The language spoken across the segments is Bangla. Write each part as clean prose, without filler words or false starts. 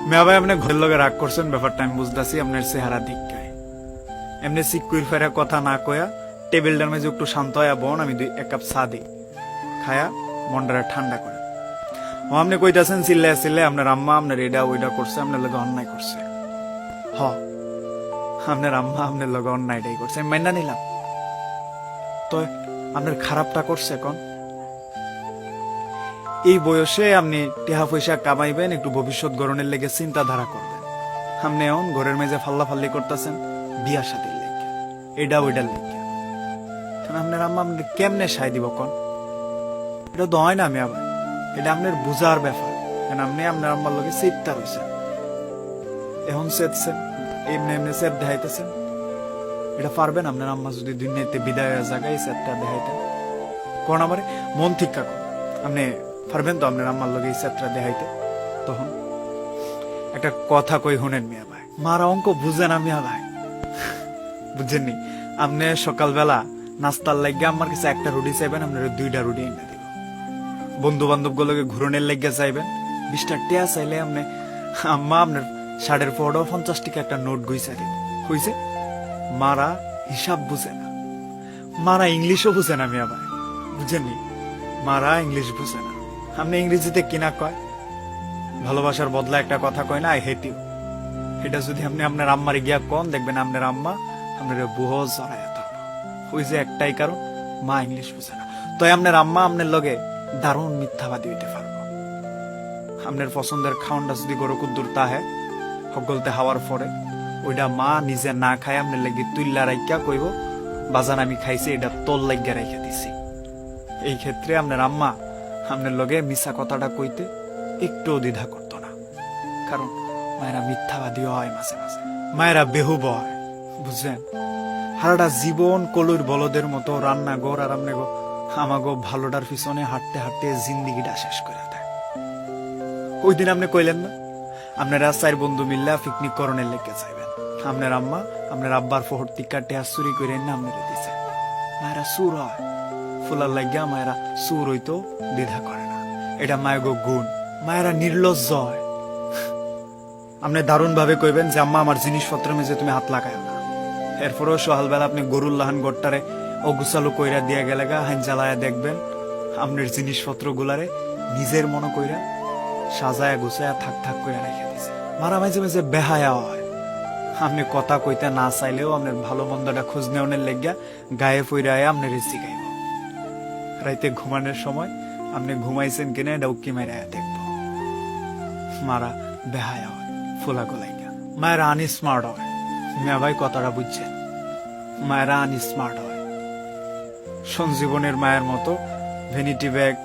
মিয়া ভাই আপনি ঘরের লগে রাগ করছেন, ব্যাপারটা আমি বুঝতেছি। আপনার চেহারা দিককায় এমনি সিকুইর ফেরা কথা না কয়া টেবিলটার মেঝে একটু শান্ত হয়ে বোন, আমি এক কাপ চা দিই, খায়া মনটা ঠান্ডা করে। ও আপনি কইতাছেন চিল্লে চিল্লে আপনার আম্মা আপনার এটা ওইটা করছে, আপনার লগে অন্যায় করছে। হ, আপনার আম্মা আপনার লগে অন্যায়টাই করছে, আমি মাইনা নিলাম। তো আপনার খারাপটা করছে কোন? এই বয়সে আপনি টেহা পয়সা কামাইবেন, একটু ভবিষ্যৎ গড়নের লেগে চিন্তাধারা করবেন। আপনি এখন ঘরের মেঝে ফাল্লা ফাল্লি করতেছেন বিয়া শাদীর লেগে, এটা ওইটার লেগে। আপনার আম্মা আপনি কেমনে সাই দিব কোন? এটা তো হয় না মিয়া ভাই, এটা আপনার বুঝার ব্যাপার। কারণ আপনি আপনার আম্মার লগে চিত্তা রয়েছেন, এখন চেতছেন, এমনি এমনি চেত দেখাইতেছেন। এটা পারবেন আপনার আম্মা যদি দুনিয়াতে বিদায় হয়ে জায়গায় চেতটা দেখাইতেন কোন? আমার মন ঠিক কাকো, আপনি পারবেন তো আপনার আম্মার লগে এই চেতটা দেখাইতে? তখন একটা কথা কই শুনেন মিয়া ভাই, মারা অঙ্ক বুঝে না মিয়া ভাই, বুঝছেননি? আপনি সকালবেলা নাস্তার লাগিয়ে আমার কাছে একটা রুটি চাইবেন, আপনার 2টা রুটি এনে দিব। বন্ধু বান্ধব গুলোকে ঘুরনের লাগিয়ে চাইবেন, 20টা টিয়া চাইলে আপনি আম্মা আপনার শাড়ির পরও 50 টাকা একটা নোট গুইছা দিব। হইছে? মারা হিসাব বুঝে না, মারা ইংলিশও বুঝে না মিয়া ভাই, বুঝেননি? মারা ইংলিশ বুঝে না। আপনি ইংরেজিতে কিনা কয় ভালোবাসার বদলা একটা কথা কয় না, আই হেট ইউ। এটা যদি আপনি আপনার আম্মারে গিয়া কন, দেখবেন আপনার আম্মা আপনার বুহ জড়াইয়া থাকবে। ওই যে একটাই কারণ, মা ইংলিশ বুঝে না। তো আপনার আম্মা আপনার লগে দারুণ মিথ্যাবাদী হইতে পারবো। আপনার পছন্দের খাওয়ানটা যদি গরু কুদ্দুর তাহে সকলতে হাওয়ার পরে ওইটা মা নিজে না খায় আপনার লাগি তুইল্লা রাইকা কইব, বাজান আমি খাইছি, এটা তোর লাগিয়া রাইখা দিছি। এই ক্ষেত্রে আপনার আম্মা আপনার লগে মিছা কথাটা কইতে একটু দ্বিধা করতো না, কারণ মায়েরা মিথ্যাবাদী হয় মাঝে মাঝে, মায়েরা বেহুব হয়, বুঝলেন? সারাটা জীবন কলুর বলদের মতো রান্নাঘর আর আমনে আমাগো ভালোটার পিছনে হাঁটতে হাঁটতে জিন্দিগিটা শেষ করে দেয়। ওই দিন আপনি কইলেন না আপনারা 4 বন্ধু মিল্লা পিকনিক করণের লেগে যাইবেন, আপনার আম্মা আপনার আব্বার ফোহর টিকা টেহা চুরি করে না আপনারা দিছে। মায়েরা সুর হয়, ফুলার লাগিয়া মায়েরা সুর হইতো দ্বিধা করে না, এটা মায়েগো গুণ। মায়েরা নির্লজ্জ হয়। আপনি দারুণ ভাবে কইবেন যে আম্মা আমার জিনিসপত্র মেজে তুমি হাত লাগায় না, এরপরেও সকালবেলা আপনি গরুর লাহান গড়টারে অগুছালু কইরা দিয়া গেলে গা হাইন জ্বালায়া দেখবেন আপনার জিনিসপত্র গুলারে নিজের মনে কইরা সাজায়া গুছায়া থাক থাক কইরা রেখে দিছে। মারা মাঝে মাঝে বেহায়া হয়, আপনি কথা কইতে না চাইলেও আপনার ভালো মন্দটা খোঁজ নেওয়ার লেগিয়া গায়ে ফইরায় আপনার জিগাইব। রাইতে ঘুমানোর সময় আপনি ঘুমাইছেন কিনা এটা উকি মাইরায়া দেখব। মারা বেহায়া হয়, ফুলা গোলাইয়া। মায়েরা আনস্মার্ট হয়, মিয়া ভাই কথাটা বুঝছেন? মায়েরা আনস্মার্ট হয়। সঞ্জীবনের মায়ের মতো ভ্যানিটি ব্যাগ,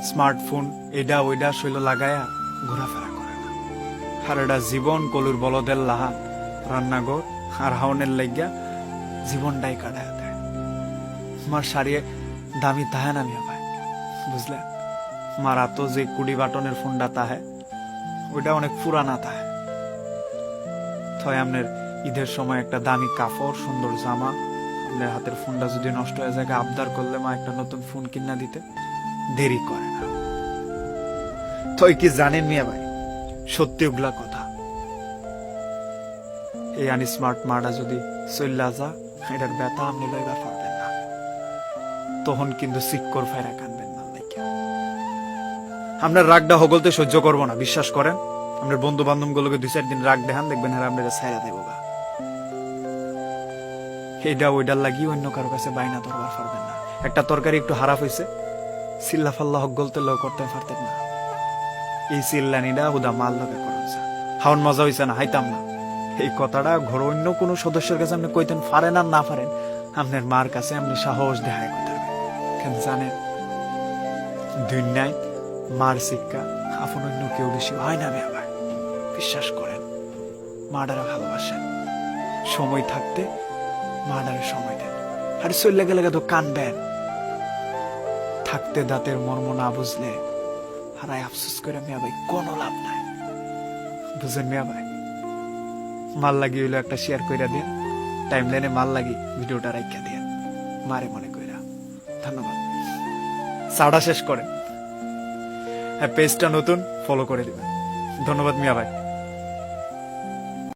স্মার্টফোন, এটা ওইটা শৈল লাগায়া ঘোরাফেরা করে না। সারাটা জীবন কলুর বলদের লাহা রান্নাঘর আর হাওনের লাগিয়া জীবনটাই কাটায় দেয়। মার শাড়িয়ে দামি তাহে না মিয়া ভাই, বুঝলেন? মার তো যে 20 বাটনের ফোনটা তাহে ওইটা অনেক পুরানা তাহে। আপনার ঈদের সময় একটা দামি কাপড়, সুন্দর জামা, আপনার হাতের ফোনটা যদি নষ্ট হয়ে যায় আবদার করলে মা একটা নতুন ফোন কিনা দিতে দেরি করে না। তো কি জানেন মিয়া ভাই, সত্যি ওগুলা কথা। এই আনস্মার্ট মাটা যদি চল্লা যা, এটার ব্যথা আপনি লইবা পারবেন না, তখন কিন্তু সিক্কর ফেরা কানবেন না। আপনার রাগটা হগলতে সহ্য করবো না, বিশ্বাস করেন। আপনার বন্ধু বান্ধব গুলোকে 2-4 দিন রাগ দেখান, দেখবেন আর আপনারা ছাইরা দেবো গা। এইটা ওইটার লাগি অন্য কারো কাছে বাইনা ধরবার পারবেন না। একটা তরকারি একটু হারাপ হয়েছে, চিল্লা ফাল্লা হগলতে লো করতে পারতেন না। এই চিল্লানিটা হুদা মাল লগে করেছে, হাওন মজা হয়েছে না, হাইতাম না। এই কথাটা ঘর অন্য কোনো সদস্যের কাছে আপনি কইতেন পারেন আর না পারেন, আপনার মার কাছে আপনি সাহস দেখায় কইতে পারবেন। কেন জানেন? দুনিয়ায় মার শিক্ষা আপন অন্য কেউ বেশি হয় না মেয়া ভাই, বিশ্বাস করেন। মাডারা ভালোবাসেন, সময় থাকতে মাডারে সময় দেন। আর চললে গেলে তো কানবেন। থাকতে দাঁতের মর্ম না বুঝলে হারাই আফসোস করে মিয়া ভাই কোনো লাভ নাই, বুঝেন মিয়া ভাই? মাল লাগি হইলো একটা শেয়ার কইরা দিন, টাইম লাইনে মাল লাগি ভিডিওটা রাখিয়া দিন, মারে মনে কইরা। ধন্যবাদ। চাটা শেষ করেন, হ্যাঁ পেজটা নতুন, ফলো করে দিবেন। ধন্যবাদ মিয়া ভাই।